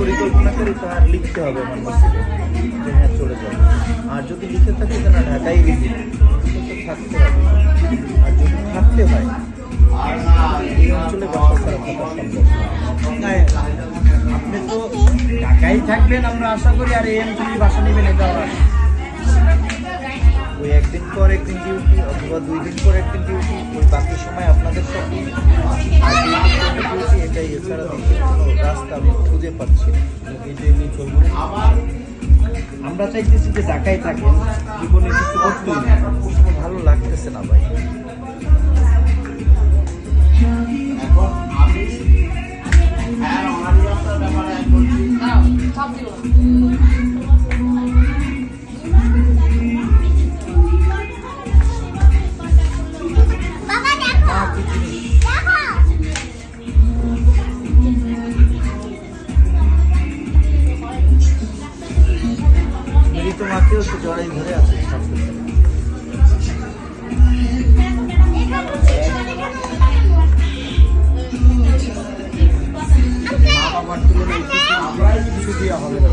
পরিকল্পনা করি তার লিখতে হবে আমার মেসেজে যে হ্যাঁ চলে যাবে। আর যদি লিখে থাকে যে না ঢাকায় ভিজিট তো থাকতে হবে। আর যদি থাকতে হয় এই অঞ্চলে বাসা ছাড়া থাকা সম্ভব না। আপনি তো ঢাকায় থাকবেন আমরা আশা করি, আর এই অঞ্চলে বাসা নেবেন এটা ওই একদিন পর একদিন ডিউটি অথবা 2 দিন পর একদিন ডিউটি, ওই বাকি সময় আপনাদের সাথে ডিউটি, এটাই। এছাড়া দ্বিতীয় কোনো রাস্তা আমি খুঁজে পাচ্ছি না। আমরা চাইতেছি যে ঢাকায় থাকেন, জীবনে কিছু করতেই না। ভালো লাগতেছে না ভাই। মেরি তোমাকেও তো জড়াই ধরে আছে মা বাবার তুলনায় কিছু দেওয়া হবে না।